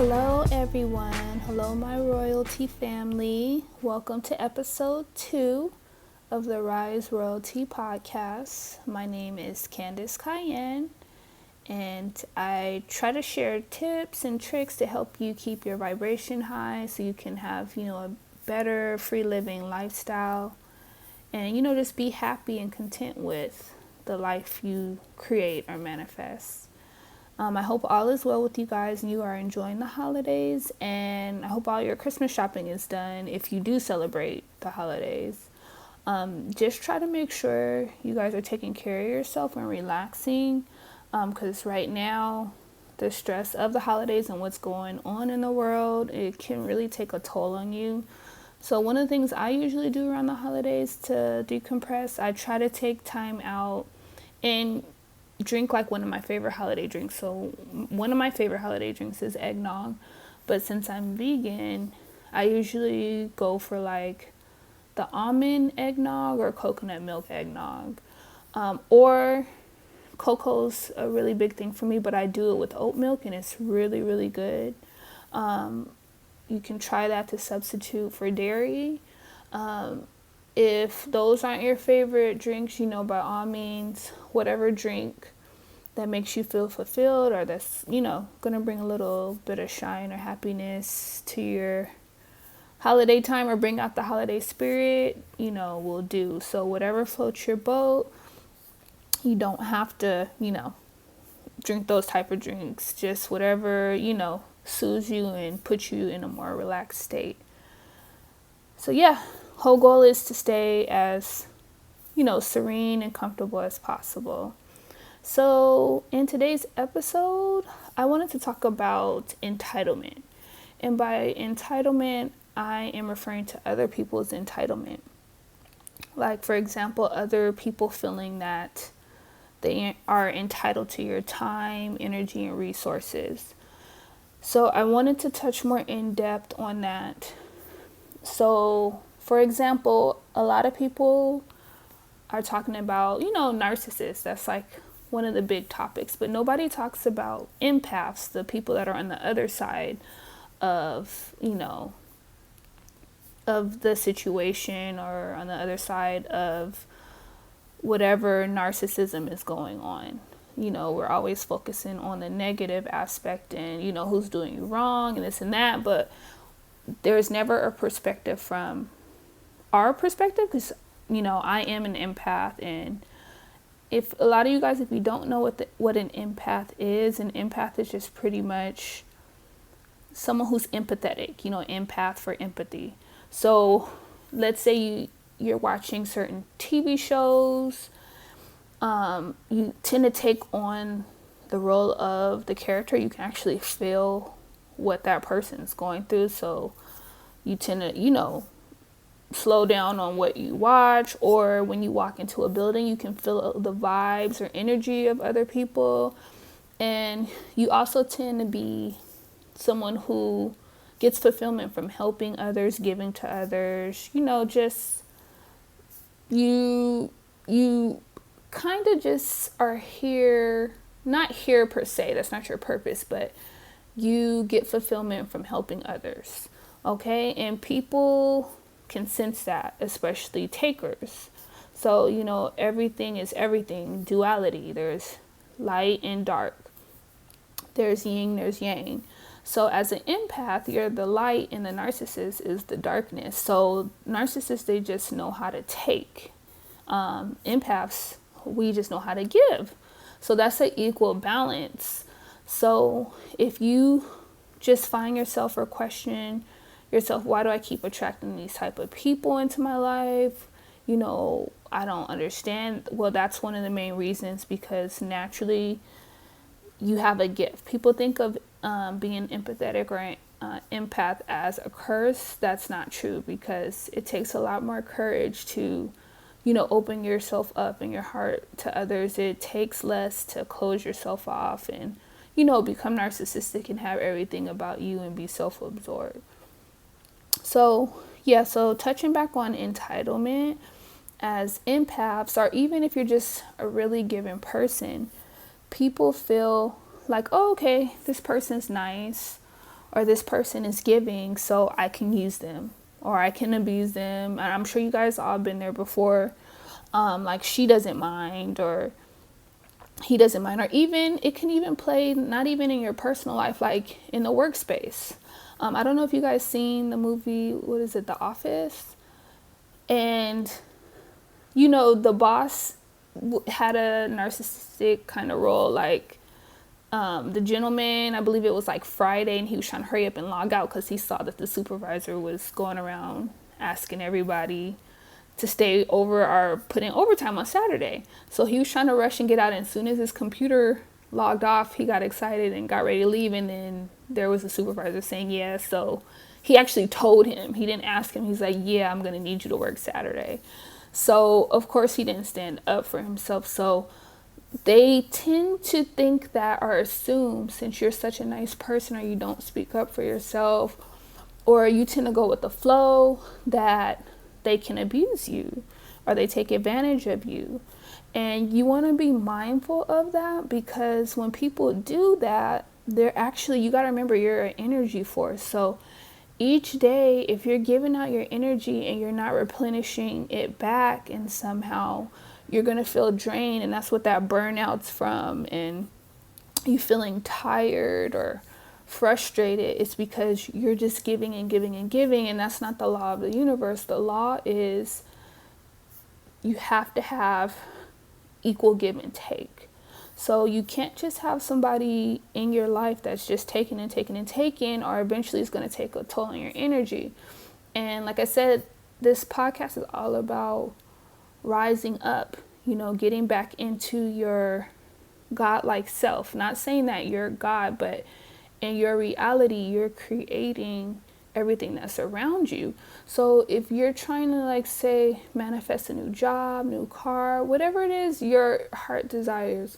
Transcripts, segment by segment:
Hello, everyone. Hello, my royalty family. Welcome to episode 2 of the Rise Royalty podcast. My name is Candice Cayenne, and I try to share tips and tricks to help you keep your vibration high so you can have, a better free living lifestyle and, just be happy and content with the life you create or manifest. I hope all is well with you guys and you are enjoying the holidays, and I hope all your Christmas shopping is done if you do celebrate the holidays. Just try to make sure you guys are taking care of yourself and relaxing, because right now the stress of the holidays and what's going on in the world, it can really take a toll on you. So one of the things I usually do around the holidays to decompress, I try to take time out and drink like one of my favorite holiday drinks. So one of my favorite holiday drinks is eggnog, but since I'm vegan, I usually go for like the almond eggnog or coconut milk eggnog, or cocoa's a really big thing for me, but I do it with oat milk and it's really, really good. You can try that to substitute for dairy. If those aren't your favorite drinks, by all means, whatever drink that makes you feel fulfilled or that's, gonna bring a little bit of shine or happiness to your holiday time or bring out the holiday spirit, will do. So whatever floats your boat, you don't have to, drink those type of drinks. Just whatever, soothes you and puts you in a more relaxed state. So yeah, whole goal is to stay as, serene and comfortable as possible. So in today's episode, I wanted to talk about entitlement. And by entitlement, I am referring to other people's entitlement. Like, for example, other people feeling that they are entitled to your time, energy, and resources. So I wanted to touch more in depth on that. So, for example, a lot of people are talking about, narcissists. That's like one of the big topics, but nobody talks about empaths, the people that are on the other side of, of the situation, or on the other side of whatever narcissism is going on. We're always focusing on the negative aspect and, who's doing you wrong and this and that, but there's never a perspective from our perspective, because, I am an empath, and if a lot of you guys, if you don't know what an empath is just pretty much someone who's empathetic, empath for empathy. So let's say you're watching certain TV shows, you tend to take on the role of the character. You can actually feel what that person's going through. So you tend to, slow down on what you watch, or when you walk into a building, you can feel the vibes or energy of other people. And you also tend to be someone who gets fulfillment from helping others, giving to others, just you kind of just are here, not here per se, that's not your purpose, but you get fulfillment from helping others. Okay, and people can sense that, especially takers. So, everything is everything, duality. There's light and dark. There's yin, there's yang. So as an empath, you're the light and the narcissist is the darkness. So narcissists, they just know how to take. Empaths, we just know how to give. So that's an equal balance. So if you just find yourself or question yourself, why do I keep attracting these type of people into my life? I don't understand. Well, that's one of the main reasons, because naturally you have a gift. People think of being empathetic or empath as a curse. That's not true, because it takes a lot more courage to, open yourself up in your heart to others. It takes less to close yourself off and, become narcissistic and have everything about you and be self-absorbed. So touching back on entitlement, as empaths, or even if you're just a really giving person, people feel like, oh, okay, this person's nice, or this person is giving, so I can use them or I can abuse them. And I'm sure you guys all been there before. Like she doesn't mind or he doesn't mind, or even it can even play not even in your personal life, like in the workspace. I don't know if you guys seen the movie, what is it, The Office? And the boss had a narcissistic kind of role, like the gentleman, I believe it was like Friday, and he was trying to hurry up and log out because he saw that the supervisor was going around asking everybody to stay over or put in overtime on Saturday. So he was trying to rush and get out. And as soon as his computer logged off, he got excited and got ready to leave. And then there was a supervisor saying, yeah. So he actually told him. He didn't ask him. He's like, yeah, I'm going to need you to work Saturday. So, of course, he didn't stand up for himself. So they tend to think that or assume, since you're such a nice person or you don't speak up for yourself or you tend to go with the flow, that they can abuse you or they take advantage of you. And you want to be mindful of that, because when people do that, they're actually, you got to remember, you're an energy force. So each day, if you're giving out your energy and you're not replenishing it back, and somehow you're going to feel drained, and that's what that burnout's from, and you feeling tired or frustrated, it's because you're just giving and giving and giving. And that's not the law of the universe. The law is you have to have equal give and take. So you can't just have somebody in your life that's just taking and taking and taking, or eventually it's going to take a toll on your energy. And like I said, this podcast is all about rising up, getting back into your God-like self. Not saying that you're God, but in your reality, you're creating everything that's around you. So if you're trying to, like, say, manifest a new job, new car, whatever it is your heart desires,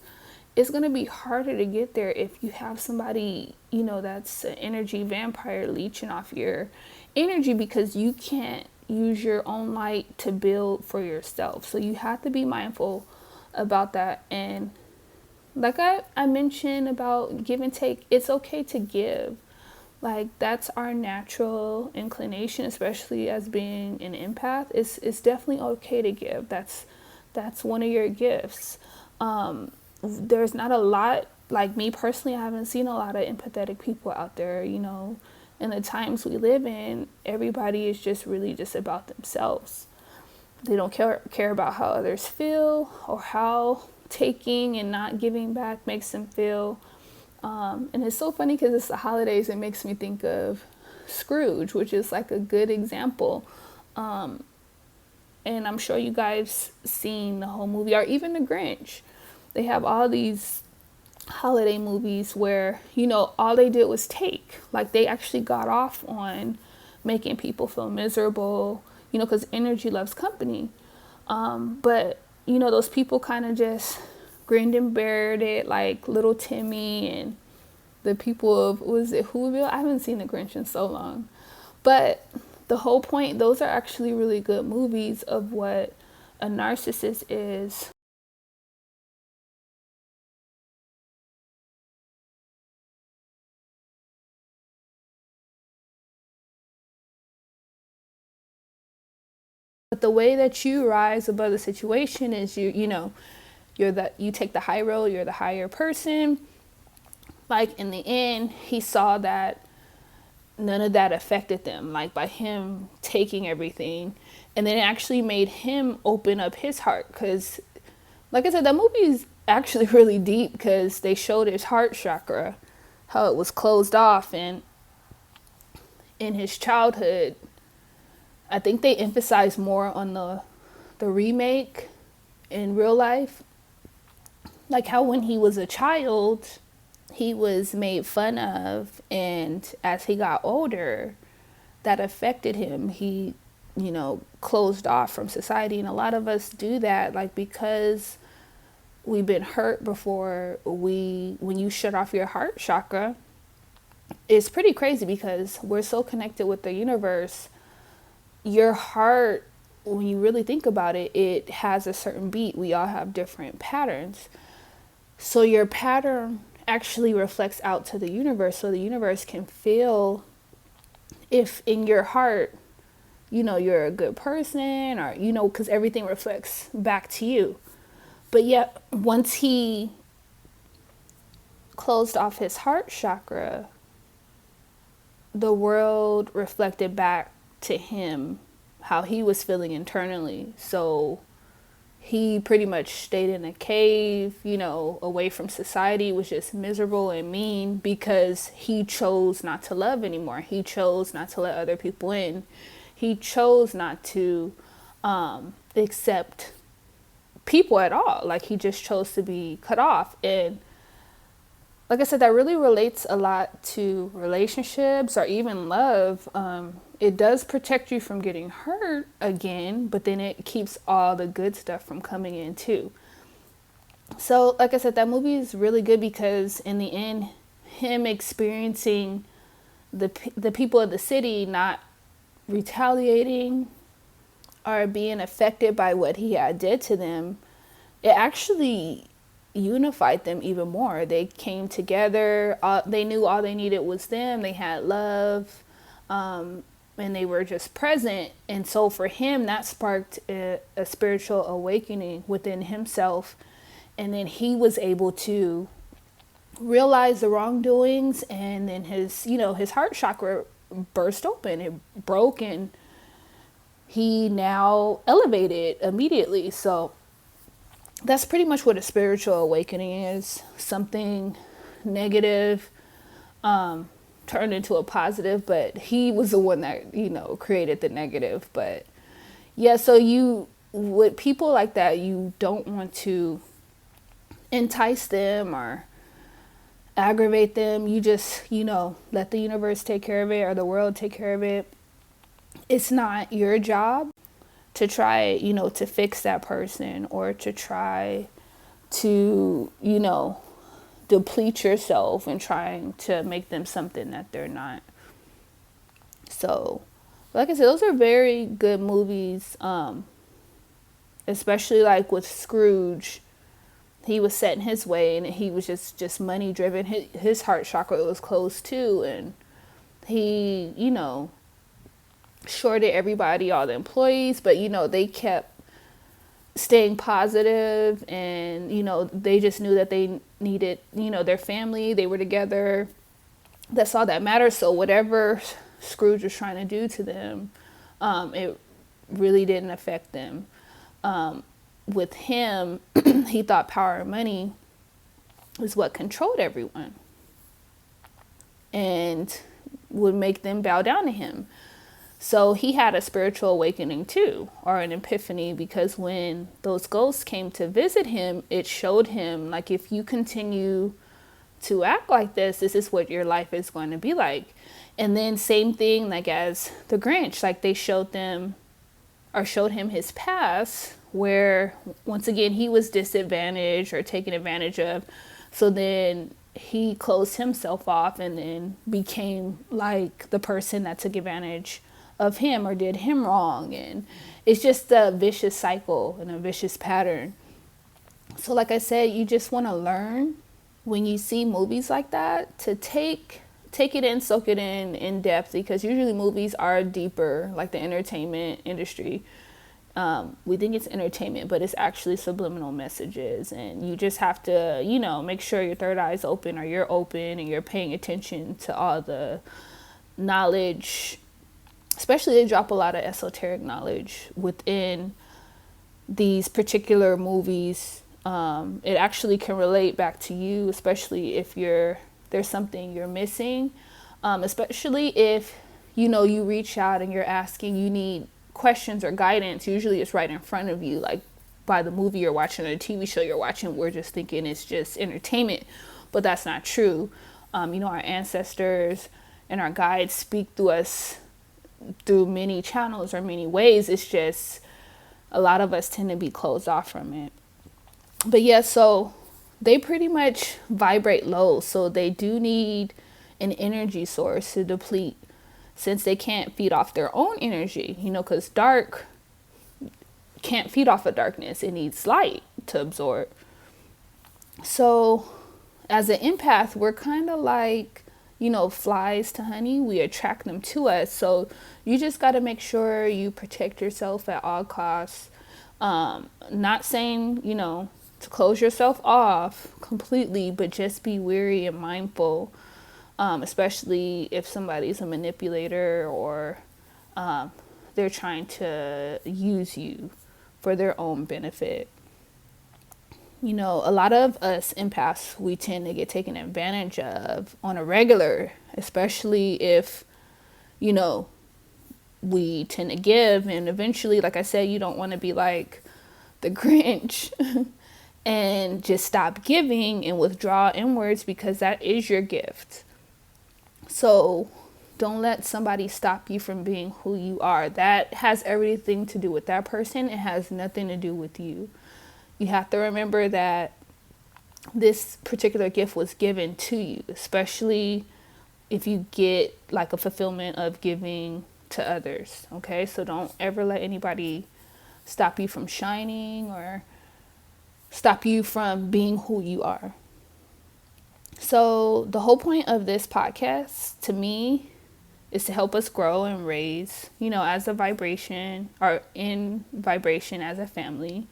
it's going to be harder to get there if you have somebody, that's an energy vampire leeching off your energy, because you can't use your own light to build for yourself. So you have to be mindful about that. And like I mentioned about give and take, it's okay to give. Like, that's our natural inclination, especially as being an empath. It's definitely okay to give. That's one of your gifts. There's not a lot, like me personally, I haven't seen a lot of empathetic people out there, in the times we live in. Everybody is just really just about themselves. They don't care about how others feel or how taking and not giving back makes them feel. And it's so funny because it's the holidays. It makes me think of Scrooge, which is like a good example. And I'm sure you guys seen the whole movie, or even The Grinch. They have all these holiday movies where, all they did was take. Like, they actually got off on making people feel miserable, because energy loves company. But, those people kind of just grinned and bared it, like little Timmy and the people of, was it Whoville? I haven't seen The Grinch in so long. But the whole point, those are actually really good movies of what a narcissist is. But the way that you rise above the situation is you take the high road, you're the higher person. Like, in the end, he saw that none of that affected them, like by him taking everything. And then it actually made him open up his heart, because like I said, that movie is actually really deep, because they showed his heart chakra, how it was closed off. And in his childhood, I think they emphasize more on the remake in real life, like how when he was a child he was made fun of, and as he got older that affected him. He closed off from society. And a lot of us do that, like, because we've been hurt before. When you shut off your heart chakra, it's pretty crazy, because we're so connected with the universe. Your heart, when you really think about it, it has a certain beat. We all have different patterns. So your pattern actually reflects out to the universe, so the universe can feel if in your heart, you're a good person, or, because everything reflects back to you. But yet, once he closed off his heart chakra, the world reflected back to him how he was feeling internally. So he pretty much stayed in a cave, away from society, was just miserable and mean because he chose not to love anymore. He chose not to let other people in. He chose not to accept people at all. Like, he just chose to be cut off. And like I said, that really relates a lot to relationships or even love. It does protect you from getting hurt again, but then it keeps all the good stuff from coming in too. So like I said, that movie is really good because in the end, him experiencing the people of the city not retaliating or being affected by what he had did to them, it actually unified them even more. They came together. They knew all they needed was them. They had love, and they were just present. And so for him, that sparked a spiritual awakening within himself. And then he was able to realize the wrongdoings, and then his heart chakra burst open. It broke, and he now elevated immediately. So that's pretty much what a spiritual awakening is. Something negative turned into a positive, but he was the one that, created the negative. But yeah, so with people like that, you don't want to entice them or aggravate them. You just, let the universe take care of it, or the world take care of it. It's not your job to try, to fix that person, or to try to, deplete yourself and trying to make them something that they're not. So, like I said, those are very good movies, especially like with Scrooge. He was set in his way, and he was just money driven. His heart chakra was closed too, and he, shorted everybody, all the employees, but they kept staying positive, and they just knew that they needed their family. They were together. That's all that matters. So whatever Scrooge was trying to do to them, it really didn't affect them. With him, he thought power and money is what controlled everyone and would make them bow down to him. So he had a spiritual awakening too, or an epiphany, because when those ghosts came to visit him, it showed him, like, if you continue to act like this is what your life is going to be like. And then same thing, like as the Grinch, like they showed him his past, where once again he was disadvantaged or taken advantage of. So then he closed himself off and then became like the person that took advantage of him or did him wrong. And it's just a vicious cycle and a vicious pattern. So like I said, you just want to learn when you see movies like that to take it in, soak it in depth, because usually movies are deeper, like the entertainment industry. We think it's entertainment, but it's actually subliminal messages, and you just have to, make sure your third eye is open, or you're open and you're paying attention to all the knowledge. Especially, they drop a lot of esoteric knowledge within these particular movies. It actually can relate back to you, especially if there's something you're missing. Especially if, you reach out and you're asking, you need questions or guidance. Usually it's right in front of you, like by the movie you're watching or the TV show you're watching. We're just thinking it's just entertainment, but that's not true. Our ancestors and our guides speak to us through many channels or many ways. It's just a lot of us tend to be closed off from it. But yeah, so they pretty much vibrate low, so they do need an energy source to deplete, since they can't feed off their own energy, because dark can't feed off of darkness. It needs light to absorb. So As an empath, we're kind of like, flies to honey. We attract them to us. So you just got to make sure you protect yourself at all costs. Not saying, to close yourself off completely, but just be wary and mindful, especially if somebody's a manipulator or they're trying to use you for their own benefit. A lot of us empaths, we tend to get taken advantage of on a regular, especially if, we tend to give. And eventually, like I said, you don't want to be like the Grinch and just stop giving and withdraw inwards, because that is your gift. So don't let somebody stop you from being who you are. That has everything to do with that person. It has nothing to do with you. You have to remember that this particular gift was given to you, especially if you get like a fulfillment of giving to others. Okay, so don't ever let anybody stop you from shining or stop you from being who you are. So the whole point of this podcast, to me, is to help us grow and raise, as a vibration, or in vibration as a family.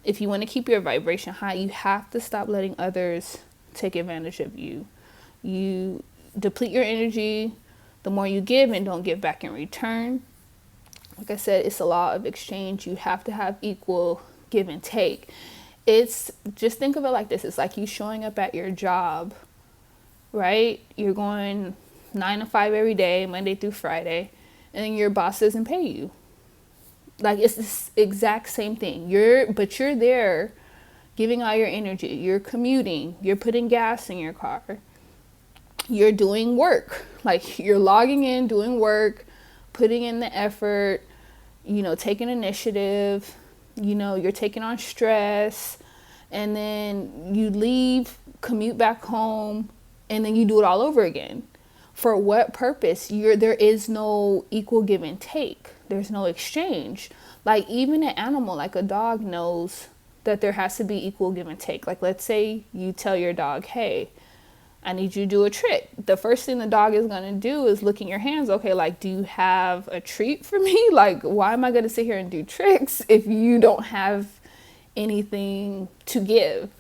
If you want to keep your vibration high, you have to stop letting others take advantage of you. You deplete your energy the more you give and don't give back in return. Like I said, it's a law of exchange. You have to have equal give and take. It's just, think of it like this. It's like you showing up at your job, right? You're going 9 to 5 every day, Monday through Friday, and then your boss doesn't pay you. Like, it's this exact same thing. But you're there giving all your energy. You're commuting. You're putting gas in your car. You're doing work. Like, you're logging in, doing work, putting in the effort, taking initiative. You're taking on stress. And then you leave, commute back home, and then you do it all over again. For what purpose? There is no equal give and take. There's no exchange. Like, even an animal, like a dog, knows that there has to be equal give and take. Like, let's say you tell your dog, hey, I need you to do a trick. The first thing the dog is going to do is look in your hands. Okay, like, do you have a treat for me? Like, why am I going to sit here and do tricks if you don't have anything to give?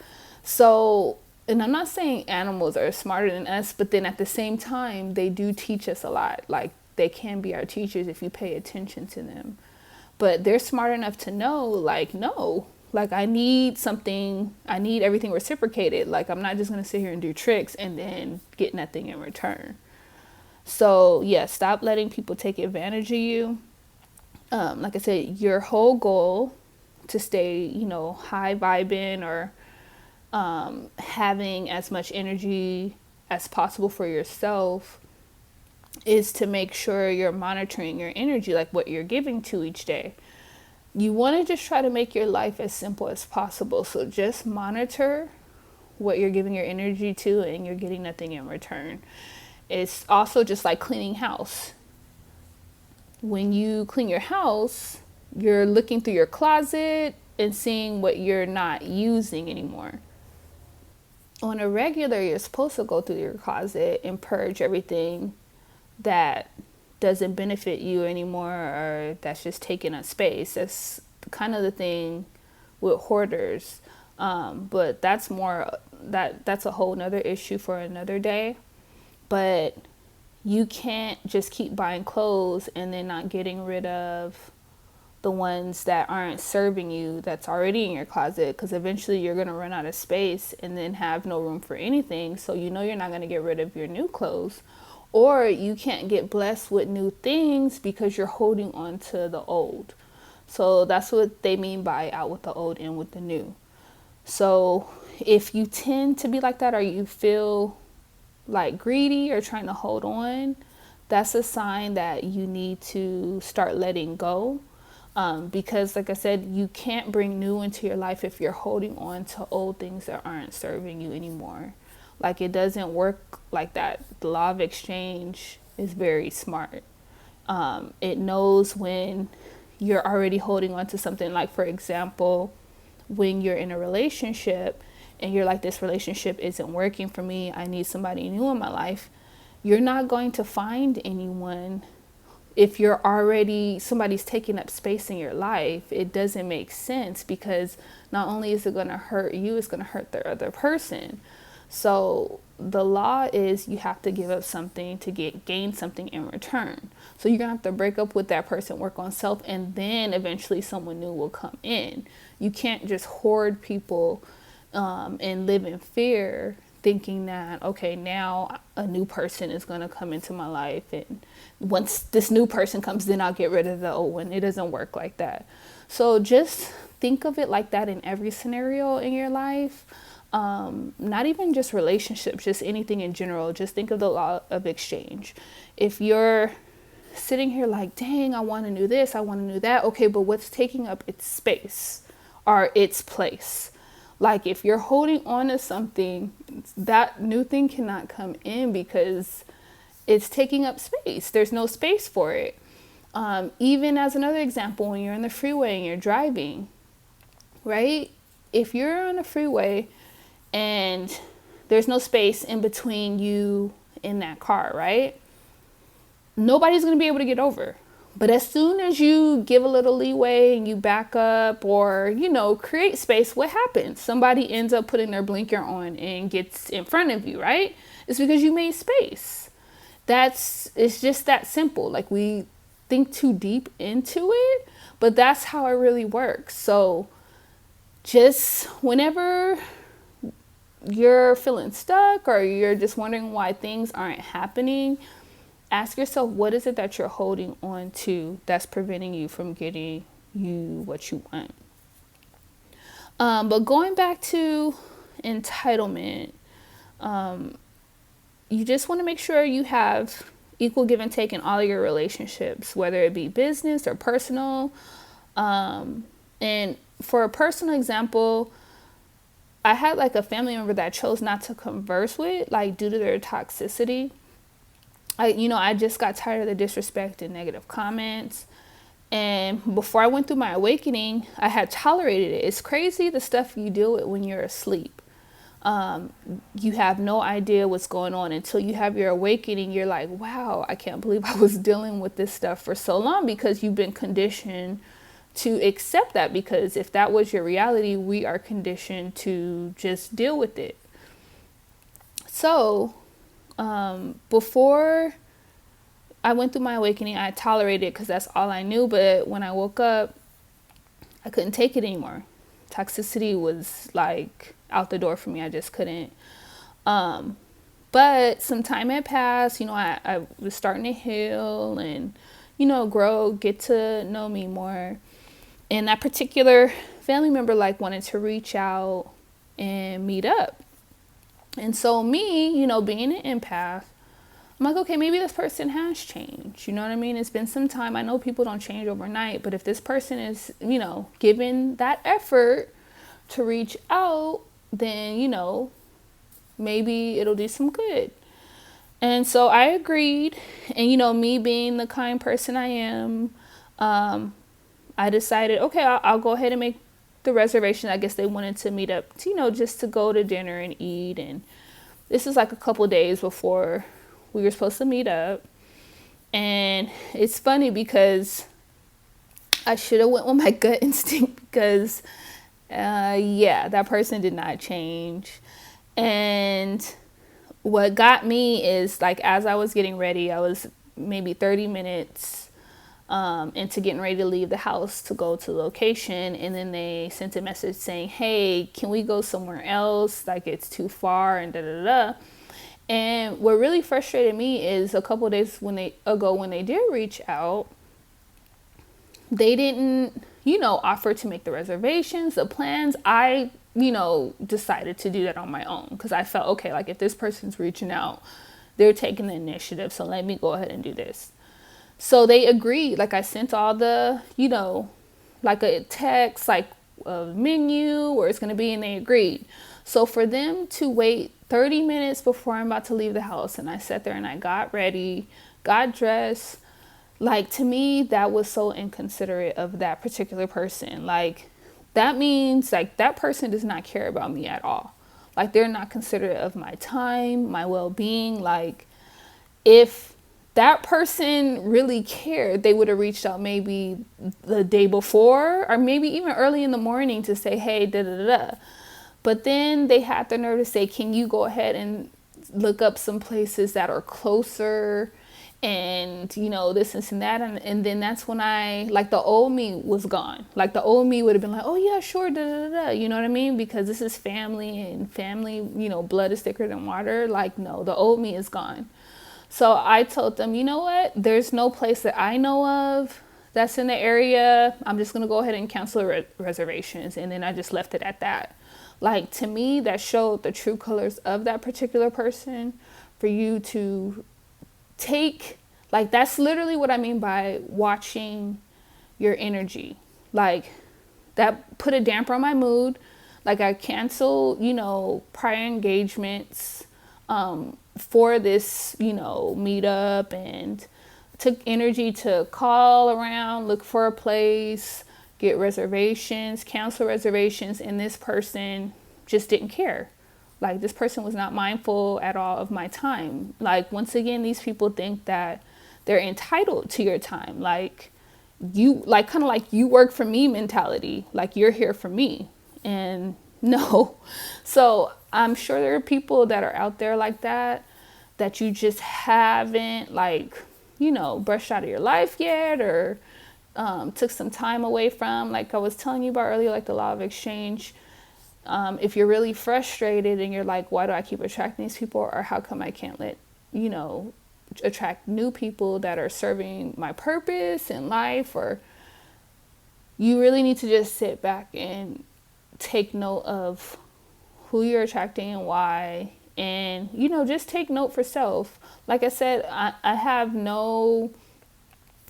So, and I'm not saying animals are smarter than us, but then at the same time, they do teach us a lot. Like, they can be our teachers if you pay attention to them. But they're smart enough to know, like, no, like, I need something. I need everything reciprocated. Like, I'm not just going to sit here and do tricks and then get nothing in return. So, yeah, stop letting people take advantage of you. Like I said, your whole goal to stay, high vibing or having as much energy as possible for yourself is to make sure you're monitoring your energy, like what you're giving to each day. You want to just try to make your life as simple as possible. So just monitor what you're giving your energy to, and you're getting nothing in return. It's also just like cleaning house. When you clean your house, you're looking through your closet and seeing what you're not using anymore. On a regular, you're supposed to go through your closet and purge everything that doesn't benefit you anymore, or that's just taking up space. That's kind of the thing with hoarders. But that's a whole nother issue for another day. But you can't just keep buying clothes and then not getting rid of the ones that aren't serving you, that's already in your closet, because eventually you're going to run out of space and then have no room for anything. So you're not going to get rid of your new clothes. Or you can't get blessed with new things because you're holding on to the old. So that's what they mean by out with the old, in with the new. So if you tend to be like that, or you feel like greedy or trying to hold on, that's a sign that you need to start letting go. Because like I said, you can't bring new into your life if you're holding on to old things that aren't serving you anymore. Like, it doesn't work like that. The law of exchange is very smart. It knows when you're already holding on to something. Like, for example, when you're in a relationship and you're like, this relationship isn't working for me, I need somebody new in my life, you're not going to find anyone if you're already, somebody's taking up space in your life. It doesn't make sense, because not only is it going to hurt you, it's going to hurt the other person. So the law is you have to give up something to gain something in return. So you're going to have to break up with that person, work on self, and then eventually someone new will come in. You can't just hoard people and live in fear, thinking that, okay, now a new person is going to come into my life, and once this new person comes, then I'll get rid of the old one. It doesn't work like that. So just think of it like that in every scenario in your life. Not even just relationships, just anything in general. Just think of the law of exchange. If you're sitting here like, dang, I want to do this, I want to do that. Okay, but what's taking up its space or its place? Like if you're holding on to something, that new thing cannot come in because it's taking up space. There's no space for it. Even as another example, when you're on the freeway and you're driving, right? If you're on the freeway and there's no space in between you and that car, right? Nobody's going to be able to get over. But as soon as you give a little leeway and you back up or, create space, what happens? Somebody ends up putting their blinker on and gets in front of you, right? It's because you made space. It's just that simple. Like we think too deep into it, but that's how it really works. So just whenever you're feeling stuck or you're just wondering why things aren't happening, ask yourself, what is it that you're holding on to that's preventing you from getting you what you want? But going back to entitlement, you just want to make sure you have equal give and take in all your relationships, whether it be business or personal. And for a personal example, I had like a family member that I chose not to converse with, like due to their toxicity. I just got tired of the disrespect and negative comments. And before I went through my awakening, I had tolerated it. It's crazy the stuff you deal with when you're asleep. You have no idea what's going on until you have your awakening. You're like, wow, I can't believe I was dealing with this stuff for so long, because you've been conditioned to accept that, because if that was your reality, we are conditioned to just deal with it. So before I went through my awakening, I tolerated it because that's all I knew. But when I woke up, I couldn't take it anymore. Toxicity was like out the door for me. I just couldn't. But some time had passed. I was starting to heal and, grow, get to know me more. And that particular family member wanted to reach out and meet up. And so me, being an empath, I'm like, okay, maybe this person has changed. You know what I mean? It's been some time. I know people don't change overnight, but if this person is, given that effort to reach out, then, maybe it'll do some good. And so I agreed. And, me being the kind person I am, I decided, okay, I'll go ahead and make the reservation. I guess they wanted to meet up to, just to go to dinner and eat. And this is like a couple days before we were supposed to meet up. And it's funny because I should have went with my gut instinct, because that person did not change. And what got me is as I was getting ready, I was maybe 30 minutes into getting ready to leave the house to go to the location. And then they sent a message saying, hey, can we go somewhere else? It's too far and da-da-da. And what really frustrated me is a couple of days when they did reach out, they didn't, offer to make the reservations, the plans. I, decided to do that on my own, because I felt, okay, if this person's reaching out, they're taking the initiative. So let me go ahead and do this. So they agreed. I sent all the, a text, a menu where it's going to be, and they agreed. So for them to wait 30 minutes before I'm about to leave the house, and I sat there and I got ready, got dressed, to me, that was so inconsiderate of that particular person. That means that person does not care about me at all. Like, they're not considerate of my time, my well-being. Like, if that person really cared, they would have reached out maybe the day before or maybe even early in the morning to say, hey, da da da da. But then they had the nerve to say, can you go ahead and look up some places that are closer and, you know, this and that. And then that's when like, the old me was gone. Like, the old me would have been like, oh yeah, sure, da da da. You know what I mean? Because this is family, and family, you know, blood is thicker than water. Like, no, the old me is gone. So I told them, you know what? There's no place that I know of that's in the area. I'm just going to go ahead and cancel reservations. And then I just left it at that. Like, to me, that showed the true colors of that particular person. For you to take, like, that's literally what I mean by watching your energy. Like, that put a damper on my mood. Like, I canceled, you know, prior engagements for this, you know, meetup, and took energy to call around, look for a place, get reservations, cancel reservations, and this person just didn't care. Like, this person was not mindful at all of my time. Like, once again, these people think that they're entitled to your time. Like, you, like, kind of like you work for me mentality. Like, you're here for me. And no. So I'm sure there are people that are out there like that you just haven't, like, you know, brushed out of your life yet, or took some time away from. Like I was telling you about earlier, like the law of exchange. If you're really frustrated and you're like, why do I keep attracting these people? Or how come I can't you know, attract new people that are serving my purpose in life? Or you really need to just sit back and take note of who you're attracting and why. And, you know, just take note for self. Like I said, I have no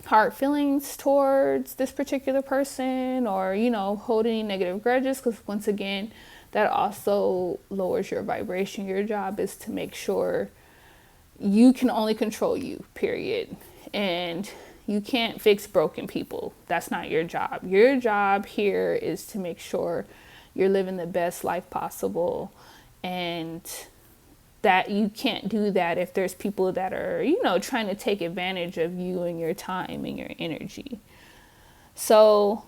hard feelings towards this particular person, or, you know, hold any negative grudges, because once again, that also lowers your vibration. Your job is to make sure you can only control you, period. And you can't fix broken people. That's not your job. Your job here is to make sure you're living the best life possible, and that you can't do that if there's people that are, you know, trying to take advantage of you and your time and your energy. So,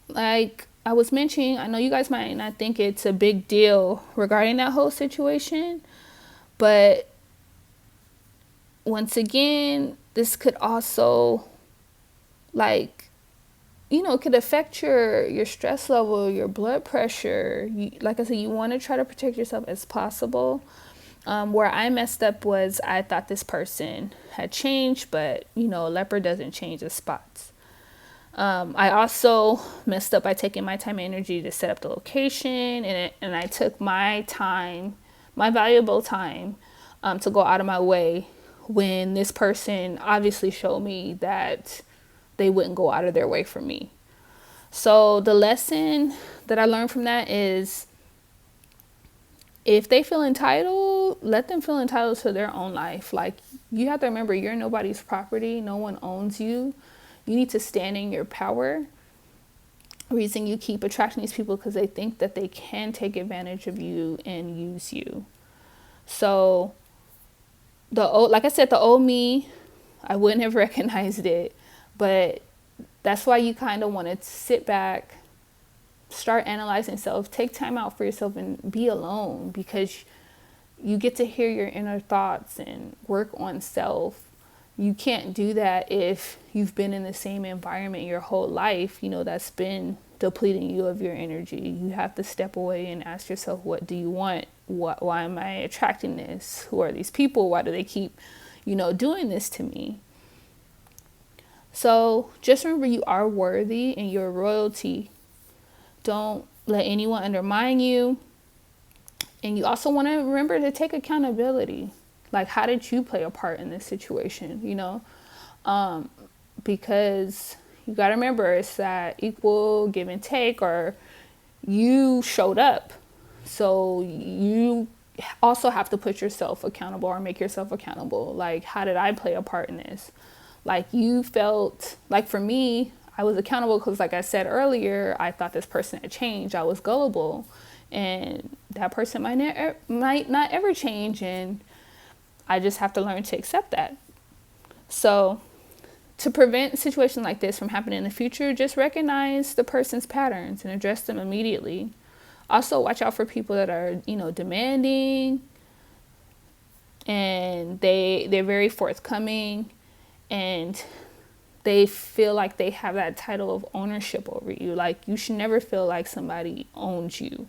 like I was mentioning, I know you guys might not think it's a big deal regarding that whole situation, but once again, this could also, like, you know, it could affect your stress level, your blood pressure. Like I said, you want to try to protect yourself as possible. Where I messed up was I thought this person had changed, but, you know, a leopard doesn't change the spots. I also messed up by taking my time and energy to set up the location, and I took my time, my valuable time, to go out of my way when this person obviously showed me that they wouldn't go out of their way for me. So the lesson that I learned from that is, if they feel entitled, let them feel entitled to their own life. Like, you have to remember, you're nobody's property. No one owns you. You need to stand in your power. The reason you keep attracting these people because they think that they can take advantage of you and use you. So like I said, the old me, I wouldn't have recognized it. But that's why you kind of want to sit back, start analyzing self, take time out for yourself, and be alone, because you get to hear your inner thoughts and work on self. You can't do that if you've been in the same environment your whole life, you know, that's been depleting you of your energy. You have to step away and ask yourself, what do you want? Why am I attracting this? Who are these people? Why do they keep, you know, doing this to me? So just remember, you are worthy and you're royalty. Don't let anyone undermine you. And you also want to remember to take accountability. Like, how did you play a part in this situation, you know? Because you got to remember, it's that equal give and take, or you showed up. So you also have to put yourself accountable, or make yourself accountable. Like, how did I play a part in this? Like, you felt, like, for me, I was accountable because, like I said earlier, I thought this person had changed. I was gullible. and that person might not ever change, and I just have to learn to accept that. So to prevent a situation like this from happening in the future, just recognize the person's patterns and address them immediately. Also, watch out for people that are, demanding, and they're very forthcoming, and they feel like they have that title of ownership over you. Like, you should never feel like somebody owns you.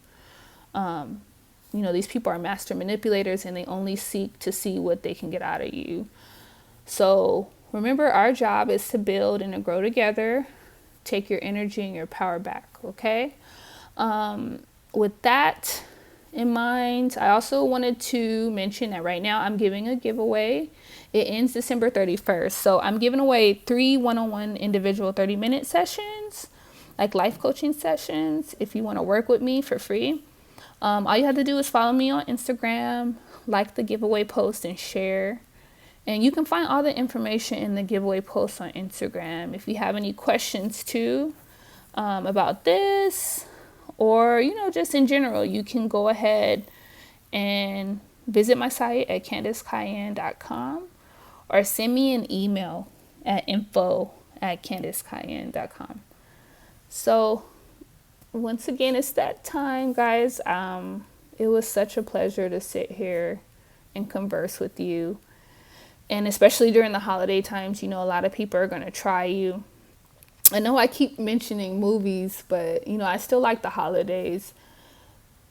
These people are master manipulators, and they only seek to see what they can get out of you. So remember, our job is to build and to grow together. Take your energy and your power back, okay? With that in mind, I also wanted to mention that right now I'm giving a giveaway. It ends December 31st. So I'm giving away 3 one-on-one individual 30-minute sessions, like life coaching sessions, if you want to work with me for free. All you have to do is follow me on Instagram, like the giveaway post, and share. And you can find all the information in the giveaway post on Instagram. If you have any questions too about this, or just in general, you can go ahead and visit my site at CandiceCayenne.com, or send me an email at info@CandiceCayenne.com. So once again, it's that time, guys. It was such a pleasure to sit here and converse with you. And especially during the holiday times, a lot of people are going to try you. I know I keep mentioning movies, but, I still like the holidays,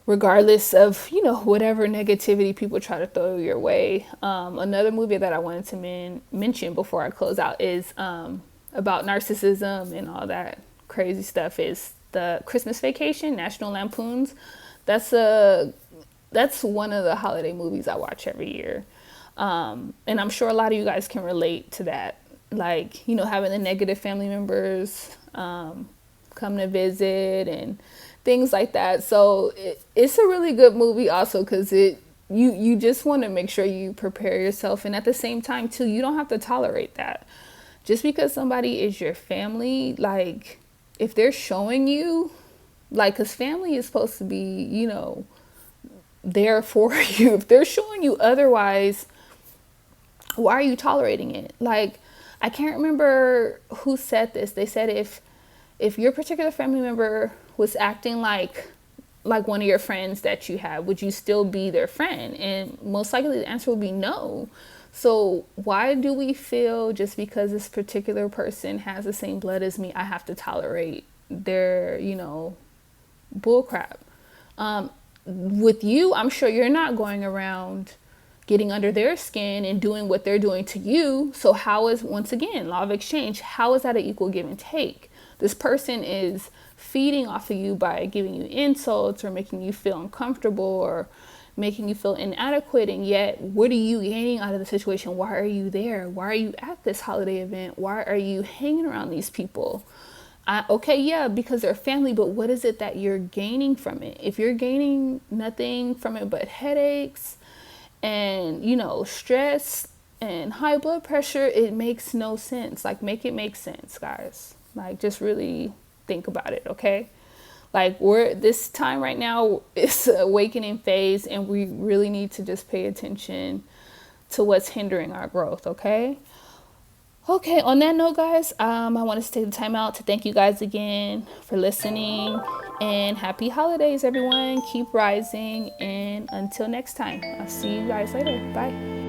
regardless of, whatever negativity people try to throw your way. Another movie that I wanted to mention before I close out is about narcissism and all that crazy stuff is the Christmas Vacation, National Lampoon's. That's one of the holiday movies I watch every year. And I'm sure a lot of you guys can relate to that. Like, having the negative family members come to visit and things like that. So it's a really good movie also, because you just want to make sure you prepare yourself. And at the same time, too, you don't have to tolerate that. Just because somebody is your family, like, if they're showing you, like, because family is supposed to be, there for you. If they're showing you otherwise, why are you tolerating it? Like, I can't remember who said this. They said if your particular family member was acting like one of your friends that you have, would you still be their friend? And most likely the answer would be no. So why do we feel just because this particular person has the same blood as me, I have to tolerate their, bullcrap? With you, I'm sure you're not going around getting under their skin and doing what they're doing to you. So how is, once again, law of exchange, how is that an equal give and take? This person is feeding off of you by giving you insults or making you feel uncomfortable or making you feel inadequate, and yet what are you gaining out of the situation? Why are you there? Why are you at this holiday event? Why are you hanging around these people? Okay, yeah, because they're family, but what is it that you're gaining from it? If you're gaining nothing from it but headaches and, stress and high blood pressure, it makes no sense. Like, make it make sense, guys. Like, just really think about it, okay? Like, this time right now is an awakening phase, and we really need to just pay attention to what's hindering our growth, okay? Okay, on that note, guys, I want to take the time out to thank you guys again for listening, and happy holidays, everyone. Keep rising, and until next time, I'll see you guys later. Bye.